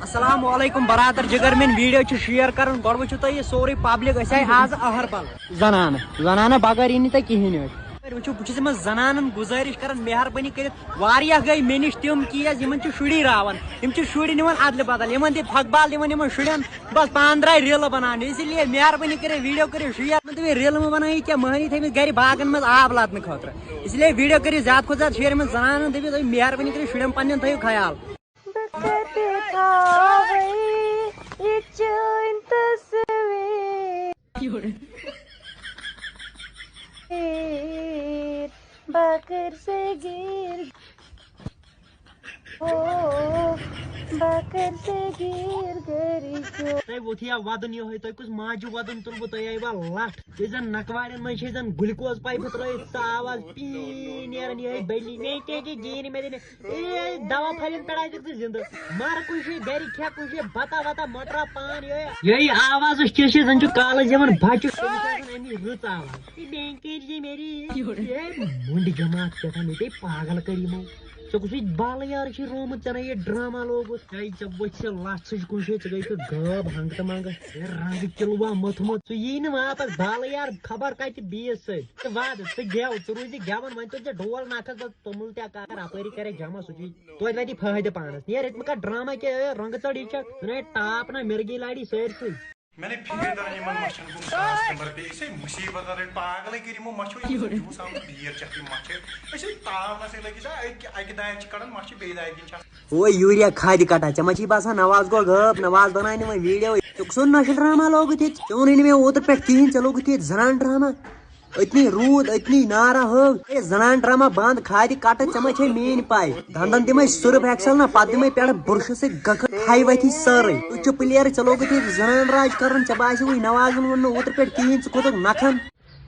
السلام علیکم برادر جگر من ویڈیو شیئر کرن گۄڈٕ وٕچھِو تُہۍ یہِ سورُے پبلک أسۍ آیہِ آز أہربل زنانہٕ بغٲر یی نہٕ تۄہہِ کِہیٖنۍ وٕچھِو بہٕ چھُس یِمن زنانن گُزٲرِش کران مہربٲنی کٔرِتھ واریاہ گٔے مےٚ نِش تِم چیٖز یِمن چھِ شُری راوان یِم چھِ شُرۍ نِوان ادلہِ بدل یِمن دِ پھکھ بال دِوان یِمن شُرٮ۪ن بس پانہٕ درٛاے ریٖلہٕ بناونہِ اسی لیے مہربٲنی کٔرِتھ ویڈیو کٔرِو شیئر تُہۍ ریٖلہٕ مہٕ بنٲیِو کینٛہہ مٔہنی تھٲیمٕتۍ گرِ باغن منٛز آب لاتنہٕ خٲطرٕ اس لیے ویڈیو کٔرِو زیادٕ کھۄتہٕ زیادٕ شیئر یِمن زنانن دٔپِو تُہۍ مہربٲنی کٔرِتھ شُرٮ۪ن پننٮ۪ن تھٲیِو خیال بکر سے گر بکر سے گر گری تۄہہِ ووٚتھیا ودُن یِہوے تۄہہِ کُس ماجہِ ودُن تُلوٕ تۄہہِ آیوا لٹھ ییٚلہِ زن نکوارٮ۪ن منٛز چھِ زن گُلکوز پایپہٕ ترٲیِتھ سۄ آواز پی نیران یِہوے بٔلی مےٚ کیٛاہ گیٖنہِ مےٚ دِنہٕ دوا پھلٮ۪ن پٮ۪ٹھ آسہِ ژٕ زنٛدٕ مر کُنہِ جایہِ گرِ کھٮ۪کھ کُنہِ جایہِ بتا وتا مۄٹرا پان یہے آواز تِژھ چھِ زن چھُ کالس یِوان بچہِ امی رٕژ آواز میری مُنڈ جماعت پٮ۪ٹھ ییٚتہِ پاگل کٔرۍ یِمو ژےٚ کُس بالہٕ یار چھُے رومُت ژےٚ یہ ڈرامہ لوگُت ژےٚ ؤتھۍ ژےٚ لژھ ژٕ کُنہِ جایہِ ژٕ گٔے تہٕ غٲب ہنٛگ تہٕ منٛگس رنٛگہٕ کِلوا موٚتھمُت ژٕ یی نہٕ واپس بالہٕ یار خبر کتہِ بیٚیِس سۭتۍ ژٕ وَد ژٕ گٮ۪و ژٕ روٗزِ گٮ۪وان وۄنۍ تُل ژےٚ ڈول نکھس توٚمُل تہِ کر اپٲری کرے جمع سُہ توتہِ وٲتی فٲیدٕ پانس نیرِ ییٚتہِ مہ کر ڈرامہ کیٚنٛہہ رنٛگہٕ ژڑ یہِ چھکھ ژٕ ٹاپ نہ مرگی لاڑی سٲرسٕے میں نے فکر کران یمن مچھن کُن خاص نمبر بیٚیہِ ٲسے مُصیبت رٔٹۍ پاگلے کٔرۍ یِمو مچھو جوٗس آمُت بیٖر چھکھ یِم مچھِ أسے تاونسٕے لٔگِتھ اکہِ دانہِ چھِ کڑان مچھِ بیٚیہِ دانہِ کِنۍ چھِ وہ یوٗریا کھادِ کٹا ژےٚ ما چھِ باسان نواز گوٚو غٲب نواز بناونہِ وۄنۍ ویڈیو ژےٚ کُس نشہٕ ڈرامہ لوگُتھ ییٚتہِ ژےٚ ووٚنُے نہٕ مےٚ اوترٕ پٮ۪ٹھ کِہیٖنۍ ژےٚ لوگُتھ ییٚتہِ زنان ڈرامہ أتنی روٗد أتنی نارا ہٲو ہے زنان ڈرامہ بنٛد کھادِ کٹہٕ ژےٚ ما چھے میٲنۍ پاے دنٛدن دِمے سرف ایکسل نہ پتہٕ دِمے پٮ۪ٹھٕ برشہٕ سۭتۍ گکھٕ کھاے وتھی سٲرٕے تُہۍ چھِو پٕلیر ژےٚ لوگُتھ ییٚتہِ زنان راج کرُن ژےٚ باسیوٕے نوازن ووٚن نہٕ اوترٕ پٮ۪ٹھ کِہیٖنۍ ژٕ کھوٚتُکھ نکھن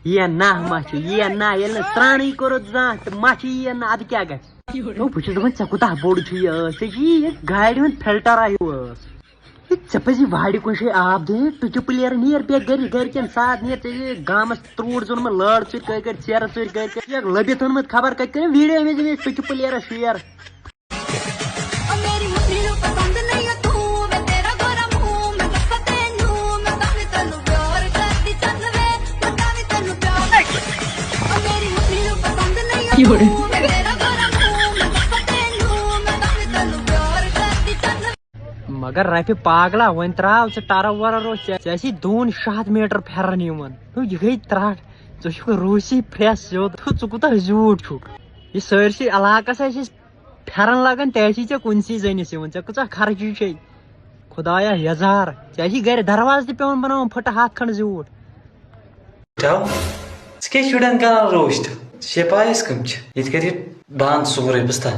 یہِ نہ مچھِ یہِ نہ ییٚلہِ نہٕ سرانٕے کوٚرُتھ زانٛہہ تہٕ مچھِ یی نہٕ ادٕ کیٛاہ گژھِ بہٕ چھُس دپان ژےٚ کوٗتاہ بوٚڑ چھُ یہِ ٲس ژےٚ چھِ یہِ گاڑِ ہُنٛد فلٹرا ہیوٗ ٲس ژےٚ پزی وارِ کُنہِ جایہِ آب دِنۍ ٹُچہِ پٕلیر نیر بیٚیہِ گرِکٮ۪ن ساتھ نیر ژےٚ چھِ گامس تروٗڑ ژوٚنمُت لٲر ژوٗرِ کٔرۍ کٔرۍ ژیرٕ ژوٗرِ کٔرۍ کٔرۍ چھُکھ لٔبِتھ اوٚنمُت خبر کتہِ کٔرِو ویڈیو أمِس ٹُچہِ پٕلیرس شیر مگر رفہِ پاگلا وۄنۍ تراو ژٕ ٹرف ورف اوس ژےٚ ٲسی دوٗن 600 میٖٹر پھیرن یِوان یہِ گٔے ترٛٹھ ژٕ چھُکھ روٗسی فرٛٮ۪س سیوٚد ژٕ کوٗتاہ زیوٗٹھ چھُکھ یہِ سٲرسٕے علاقس آسہِ پھیرن لگان تہِ آسی ژےٚ کُنسٕے زٔنِس یِوان ژےٚ کۭژاہ خرچی چھے خدایا یزار ژےٚ آسی گرِ دروازٕ تہِ پیوان بناوُن پھٕٹہٕ 100 کھنڈ زیوٗٹھ ژٕ کیٛاہ شُرٮ۪ن کران روسٹ ژےٚ چھے پاے أسۍ کٕم چھِ ییٚتہِ کر یہِ بنٛد سورُے بوٗزتھا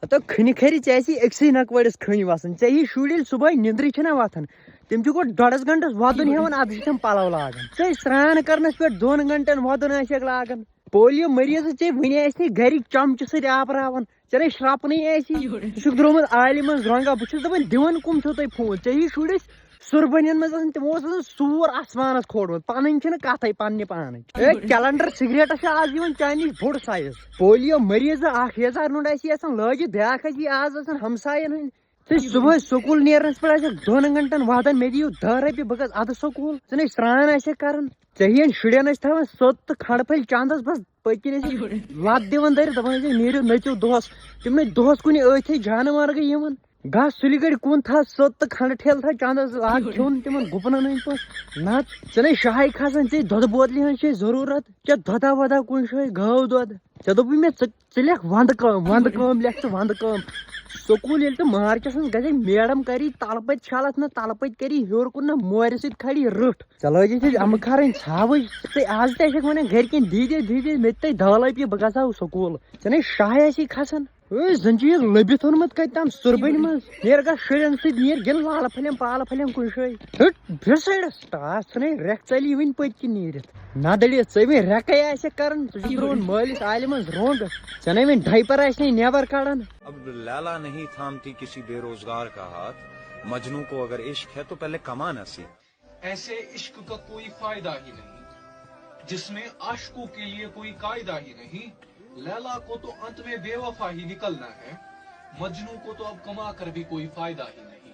ہتو کھنہِ کھرِ ژےٚ آسی أکسٕے نکوٲڑِس کھٔنۍ وسان ژےٚ ہی شُرۍ ییٚلہِ صبحٲے نِندرِ چھِنہ وتھان تِم چھِ گۄڈٕ 1.5 گنٹس وۄدُن ہیوان ادٕ چھِ تِم پلو لاگان ژےٚ سرٛان کرنس پٮ۪ٹھ 2 گنٹن وۄدُن آسٮ۪کھ لاگان پولیو مٔریٖضس ژےٚ وُنہِ آسہِ نہٕ گرِکۍ چمچہٕ سۭتۍ آپراوان ژےٚ نے شرٛپنٕے آسی ژٕ چھُکھ درٛومُت آلہِ منٛز رۄنگا بہٕ چھُس دپان دِوان کُم چھُو تُہۍ فون ژےٚ ہی شُرۍ ٲسۍ سُربنین منٛز آسان تِمو اوس آسان سوٗر آسمانس کھولمُت پنٕنۍ چھِنہٕ کتھے پننہِ پانٕچ ہے کیلنڈر سگریٹس چھِ آز یِوان چانہِ نِش بوٚڑ سایز پولیو مٔریٖض اکھ یزار نوٚنٛڈ آسی آسان لٲگِتھ بیاکھ آسی آز آسان ہمساین ہٕنٛدۍ ژٕ صبحٲے سکوٗل نیرنس پٮ۪ٹھ آسٮ۪کھ 2 گنٹن واتان مےٚ دِیِو 10 رۄپیہِ بہٕ گژھٕ ادٕ سکوٗل ژٕ نے سرٛان آسٮ۪کھ کران ژےٚ ہِوٮ۪ن شُرٮ۪ن ٲسۍ تھاوان سوٚت تہٕ کھنڈ پھٔلۍ چندس بس پٔتۍ کِنۍ ٲسۍ لت دِوان دٲرِتھ دپان ٲسۍ نیٖرِو نٔژِو دۄہس تِم نے دۄہس کُنہِ ٲتھٕے جانہٕ وارگٕے یِوان گژھ سُلہِ گڑِ کُن تھاو سوٚت تہٕ کھنڈ ٹھیلہٕ تھاو چندس لاگ کھیوٚن تِمن گُپنن ہٕنٛدۍ پٲٹھۍ نژ ژےٚ نے شاہے کھسان ژےٚ دۄدٕ بوتلہِ ہٕنٛز چھے ضروٗرت ژےٚ دۄدا وۄدا کُنہِ جایہِ گٲو دۄد ژےٚ دوٚپُے مےٚ ژٕ لیکھ ونٛدٕ کٲم لیکھ ژٕ ونٛدٕ کٲم سکوٗل ییٚلہِ ژٕ مارچس منٛز گژھکھ میڈم کری تلہٕ پٔتۍ چھلتھ نہ تلہٕ پٔتۍ کری ہیوٚر کُن نہ مورِ سۭتۍ کھڑی رٕٹھ ژےٚ لٲجِتھ ٲسۍ اَمہٕ کھرٕنۍ ژھاوٕج ژٕ آز تہِ آسٮ۪کھ ونان گرِکٮ۪ن دیٖدے مےٚ تہِ 10 رۄپیہِ بہٕ گژھٕ ہا سکوٗل ژےٚ نے شاہے آسی کھسان زن چھُ یہِ لٔبِتھ اوٚنمُت کتہِ تام سُربنہِ منٛز نیر گژھ شُرٮ۪ن سۭتۍ نیر گِنٛد لالہٕ پھلٮ۪م پالہٕ پھلٮ۪م کُنہِ جایہِ ہٹ بیٚہہ سایڈس ٹاس ژٕ نے ریٚکھ ژَلی وٕنہِ پٔتۍ کِنۍ نیٖرِتھ نہ دٔڑِتھ ژٕ وۄنۍ ریٚکے آسٮ۪کھ کران ژٕ چھُکھ ترٛووُن مٲلِس آلہِ منٛز رونٛگ ژےٚ نے وۄنۍ ڈایپر آسہِ نَے نٮ۪بر کڑان اب لیلا نہیں تھامتی کسی بے روزگار کا ہاتھ مجنو کو اگر عشق ہے تو پہلے کمانا سیکھ ایسے عشق کا کوئی فائدہ ہی نہیں جس میں عاشقوں کے لیے کوئی قاعدہ ہی نہیں لیلا کو تو انت میں بے وفا ہی نکلنا ہے مجنو کو تو اب کما کر بھی کوئی فائدہ ہی نہیں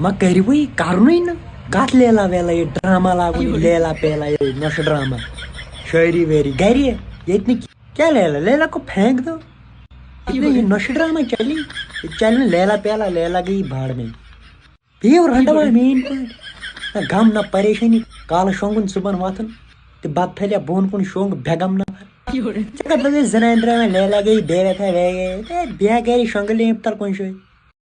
ما کٔرِوٕے کَرنُے نہٕ کَتھ لیلا ویلا یہِ ڈراما لاگُن یہِ لیلا پیلا یہِ نۄشہٕ ڈراما شٲعری وٲعری گرِ ییٚتہِ نہٕ کیٛاہ لیلا لیلا کو پھینک دو یہ نۄشہٕ ڈراما چلی یہِ چلہِ نہٕ لیلا پیلا لیلا گٔیی باڑ میں بِہِو رنٛڈوا میٛٲنۍ پٲٹھۍ نہ غم نہ پریشٲنی کالہٕ شۄنٛگُن صُبحن وۄتھُن تہٕ بتہٕ پھٔلیا بۄن کُن شۄنٛگ بےٚغم نفر ژےٚ کَتھ لگٲے زنانہِ درٛاوے لیلا گٔیی بے وفا بیٚہہ گرِ شۄنٛگہٕ لیٚمۍ تل کُنہِ جایہِ